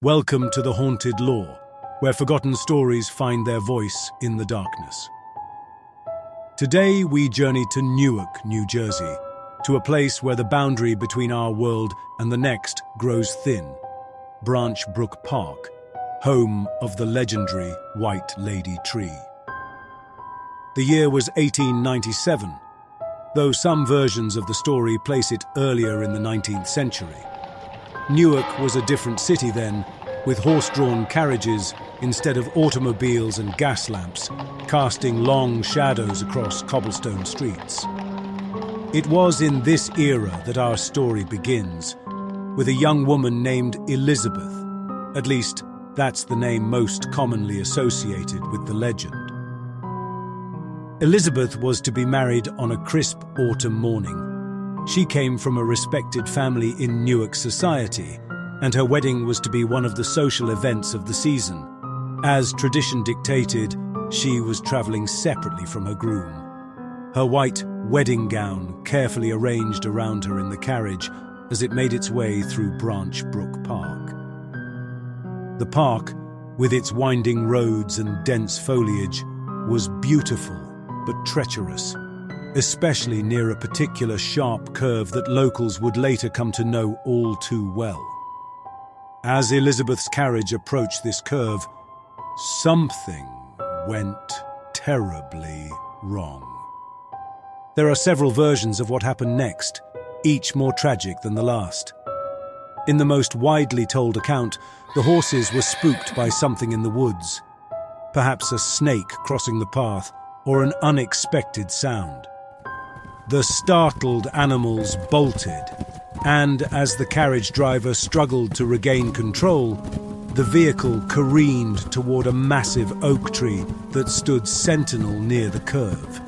Welcome to the haunted lore, where forgotten stories find their voice in the darkness. Today we journey to Newark, New Jersey, to a place where the boundary between our world and the next grows thin, Brook Park, home of the legendary White Lady Tree. The year was 1897, though some versions of the story place it earlier in the 19th century. Newark was a different city then, with horse-drawn carriages instead of automobiles and gas lamps, casting long shadows across cobblestone streets. It was in this era that our story begins, with a young woman named Elizabeth. At least, that's the name most commonly associated with the legend. Elizabeth was to be married on a crisp autumn morning. She came from a respected family in Newark society, and her wedding was to be one of the social events of the season. As tradition dictated, she was traveling separately from her groom. Her white wedding gown carefully arranged around her in the carriage as it made its way through Brook Park. The park, with its winding roads and dense foliage, was beautiful but treacherous, especially near a particular sharp curve that locals would later come to know all too well. As Elizabeth's carriage approached this curve, something went terribly wrong. There are several versions of what happened next, each more tragic than the last. In the most widely told account, the horses were spooked by something in the woods, perhaps a snake crossing the path or an unexpected sound. The startled animals bolted, and as the carriage driver struggled to regain control, the vehicle careened toward a massive oak tree that stood sentinel near the curve.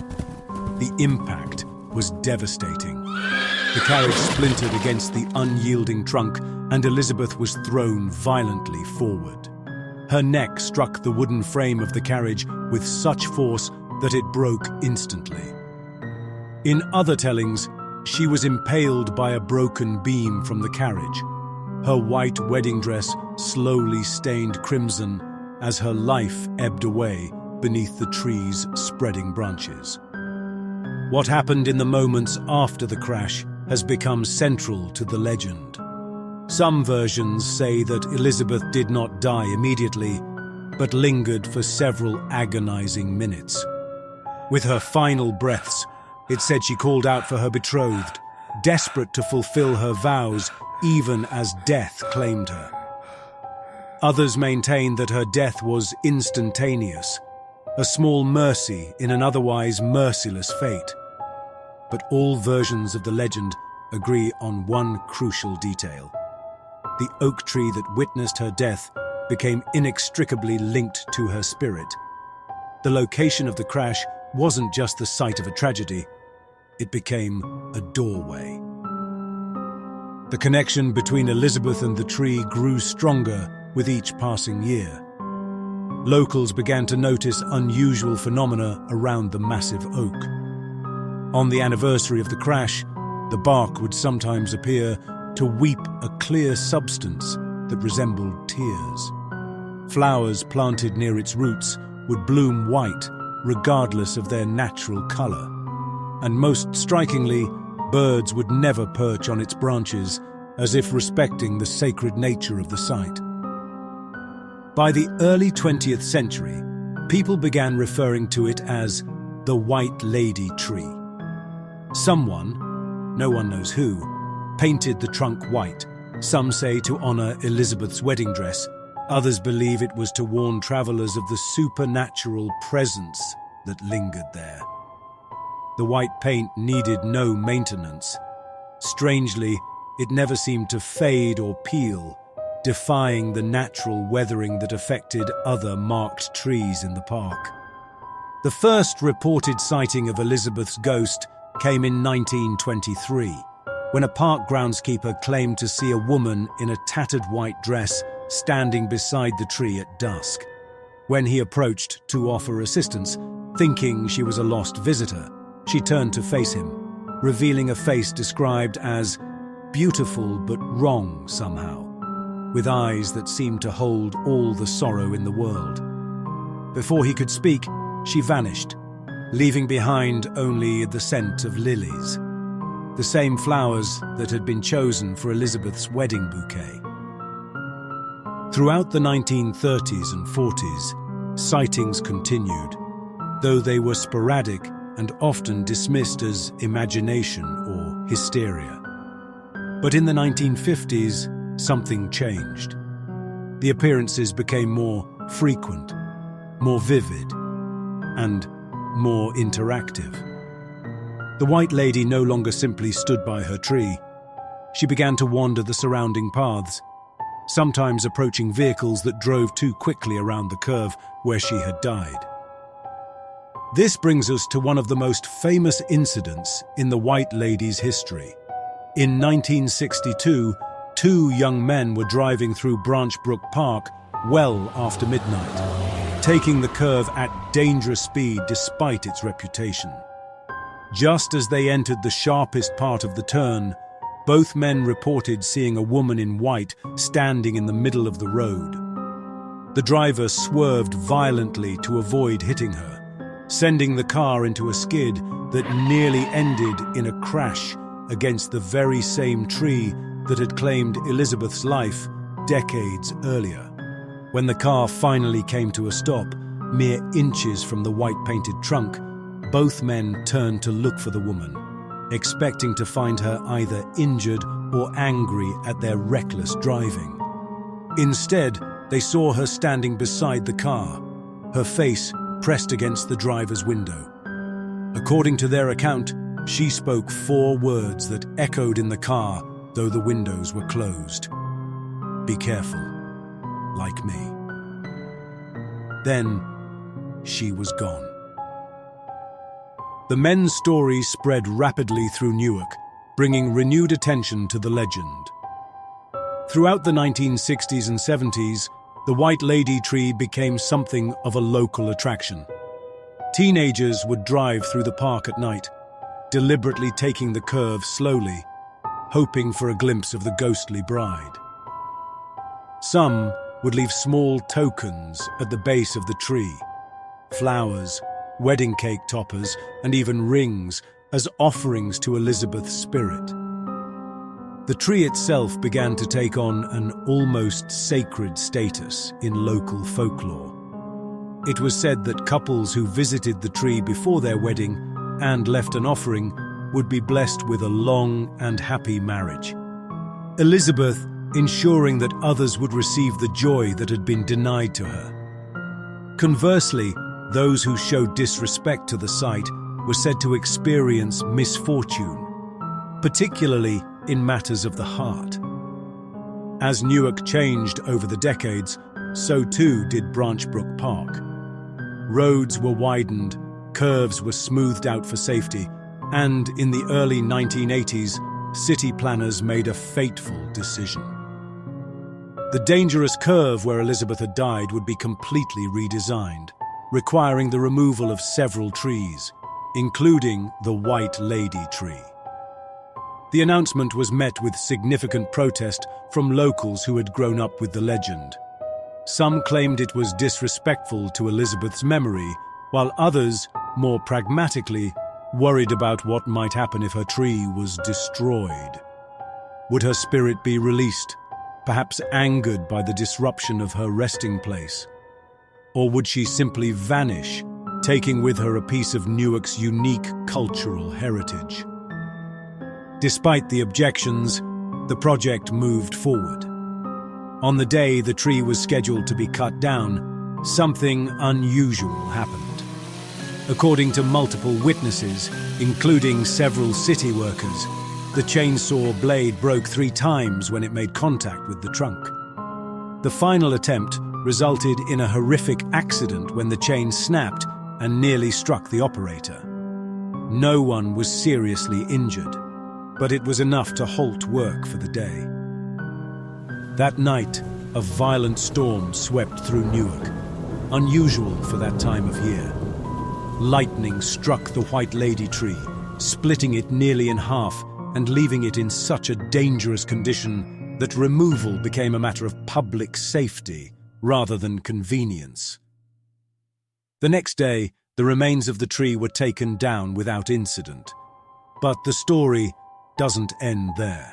The impact was devastating. The carriage splintered against the unyielding trunk, and Elizabeth was thrown violently forward. Her neck struck the wooden frame of the carriage with such force that it broke instantly. In other tellings, she was impaled by a broken beam from the carriage. Her white wedding dress slowly stained crimson as her life ebbed away beneath the tree's spreading branches. What happened in the moments after the crash has become central to the legend. Some versions say that Elizabeth did not die immediately, but lingered for several agonizing minutes. With her final breaths, it said she called out for her betrothed, desperate to fulfill her vows even as death claimed her. Others maintain that her death was instantaneous, a small mercy in an otherwise merciless fate. But all versions of the legend agree on one crucial detail. The oak tree that witnessed her death became inextricably linked to her spirit. The location of the crash wasn't just the site of a tragedy, it became a doorway. The connection between Elizabeth and the tree grew stronger with each passing year. Locals began to notice unusual phenomena around the massive oak. On the anniversary of the crash, the bark would sometimes appear to weep a clear substance that resembled tears. Flowers planted near its roots would bloom white, regardless of their natural color. And most strikingly, birds would never perch on its branches, as if respecting the sacred nature of the site. By the early 20th century, people began referring to it as the White Lady Tree. Someone, no one knows who, painted the trunk white, some say to honor Elizabeth's wedding dress, others believe it was to warn travelers of the supernatural presence that lingered there. The white paint needed no maintenance. Strangely, it never seemed to fade or peel, defying the natural weathering that affected other marked trees in the park. The first reported sighting of Elizabeth's ghost came in 1923, when a park groundskeeper claimed to see a woman in a tattered white dress standing beside the tree at dusk. When he approached to offer assistance, thinking she was a lost visitor, she turned to face him, revealing a face described as beautiful but wrong somehow. with eyes that seemed to hold all the sorrow in the world. Before he could speak, she vanished, leaving behind only the scent of lilies, the same flowers that had been chosen for Elizabeth's wedding bouquet. Throughout the 1930s and 40s, sightings continued, though they were sporadic and often dismissed as imagination or hysteria. But in the 1950s, something changed. The appearances became more frequent, more vivid, and more interactive. The White Lady no longer simply stood by her tree. She began to wander the surrounding paths, sometimes approaching vehicles that drove too quickly around the curve where she had died. This brings us to one of the most famous incidents in the White Lady's history. In 1962, two young men were driving through Brook Park well after midnight, taking the curve at dangerous speed despite its reputation. Just as they entered the sharpest part of the turn, both men reported seeing a woman in white standing in the middle of the road. The driver swerved violently to avoid hitting her, sending the car into a skid that nearly ended in a crash against the very same tree that had claimed Elizabeth's life decades earlier. When the car finally came to a stop, mere inches from the white-painted trunk, both men turned to look for the woman, expecting to find her either injured or angry at their reckless driving. Instead, they saw her standing beside the car, her face pressed against the driver's window. According to their account, she spoke 4 words that echoed in the car, though the windows were closed. "Be careful, like me." Then, she was gone. The men's story spread rapidly through Newark, bringing renewed attention to the legend. Throughout the 1960s and 70s, the White Lady tree became something of a local attraction. Teenagers would drive through the park at night, deliberately taking the curve slowly, hoping for a glimpse of the ghostly bride. Some would leave small tokens at the base of the tree, flowers, wedding cake toppers, and even rings as offerings to Elizabeth's spirit. The tree itself began to take on an almost sacred status in local folklore. It was said that couples who visited the tree before their wedding and left an offering would be blessed with a long and happy marriage. Elizabeth ensuring that others would receive the joy that had been denied to her. Conversely, those who showed disrespect to the site were said to experience misfortune, particularly in matters of the heart. As Newark changed over the decades, so too did Brook Park. Roads were widened, curves were smoothed out for safety, and in the early 1980s, city planners made a fateful decision. The dangerous curve where Elizabeth had died would be completely redesigned, requiring the removal of several trees, including the White Lady tree. The announcement was met with significant protest from locals who had grown up with the legend. Some claimed it was disrespectful to Elizabeth's memory, while others, more pragmatically, worried about what might happen if her tree was destroyed. Would her spirit be released, perhaps angered by the disruption of her resting place? Or would she simply vanish, taking with her a piece of Newark's unique cultural heritage? Despite the objections, the project moved forward. On the day the tree was scheduled to be cut down, something unusual happened. According to multiple witnesses, including several city workers, the chainsaw blade broke 3 times when it made contact with the trunk. The final attempt resulted in a horrific accident when the chain snapped and nearly struck the operator. No one was seriously injured, but it was enough to halt work for the day. That night, a violent storm swept through Newark, unusual for that time of year. Lightning struck the White Lady tree, splitting it nearly in half and leaving it in such a dangerous condition that removal became a matter of public safety rather than convenience. The next day, the remains of the tree were taken down without incident. But the story doesn't end there.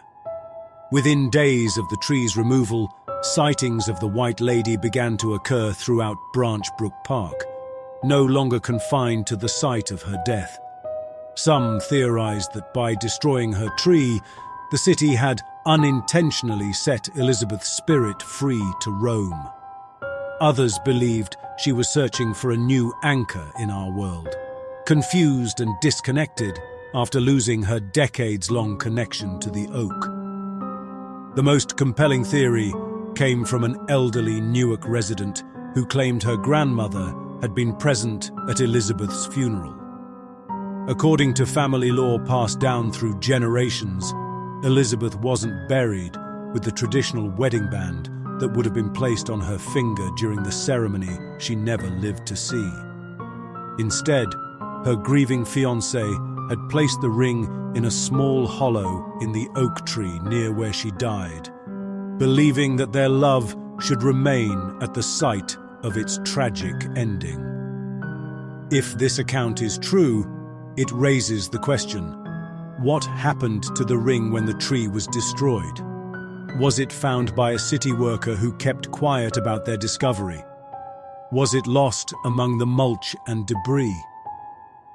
Within days of the tree's removal, sightings of the White Lady began to occur throughout Brook Park, no longer confined to the site of her death. Some theorized that by destroying her tree, the city had unintentionally set Elizabeth's spirit free to roam. Others believed she was searching for a new anchor in our world, confused and disconnected after losing her decades-long connection to the oak. The most compelling theory came from an elderly Newark resident who claimed her grandmother had been present at Elizabeth's funeral. According to family law passed down through generations, Elizabeth wasn't buried with the traditional wedding band that would have been placed on her finger during the ceremony she never lived to see. Instead, her grieving fiancé had placed the ring in a small hollow in the oak tree near where she died, believing that their love should remain at the site of its tragic ending. If this account is true, it raises the question: what happened to the ring when the tree was destroyed? Was it found by a city worker who kept quiet about their discovery? Was it lost among the mulch and debris?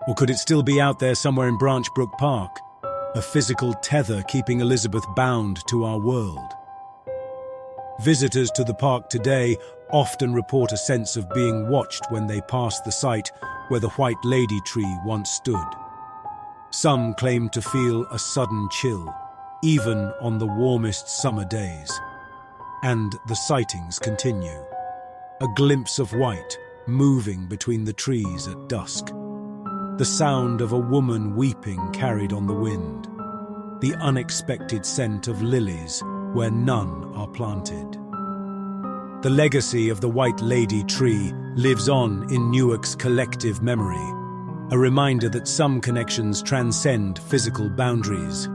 Or could it still be out there somewhere in Brook Park, a physical tether keeping Elizabeth bound to our world? Visitors to the park today often report a sense of being watched when they pass the site where the White Lady tree once stood. Some claim to feel a sudden chill, even on the warmest summer days. And the sightings continue. A glimpse of white moving between the trees at dusk. The sound of a woman weeping carried on the wind. The unexpected scent of lilies where none are planted. The legacy of the White Lady tree lives on in Newark's collective memory, a reminder that some connections transcend physical boundaries,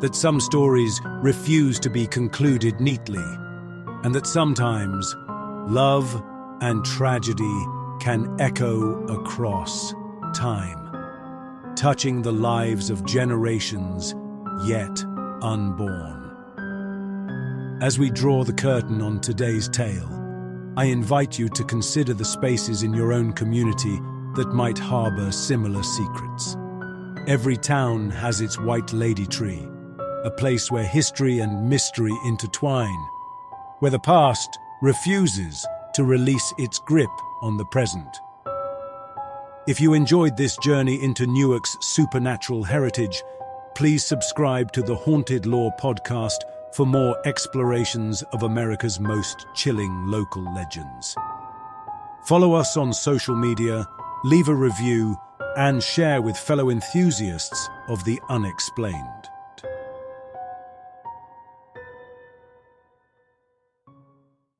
that some stories refuse to be concluded neatly, and that sometimes love and tragedy can echo across time, touching the lives of generations yet unborn. As we draw the curtain on today's tale, I invite you to consider the spaces in your own community that might harbor similar secrets. Every town has its White Lady tree, a place where history and mystery intertwine, where the past refuses to release its grip on the present. If you enjoyed this journey into Newark's supernatural heritage, please subscribe to the Haunted Lore podcast for more explorations of America's most chilling local legends. Follow us on social media, leave a review, and share with fellow enthusiasts of the unexplained.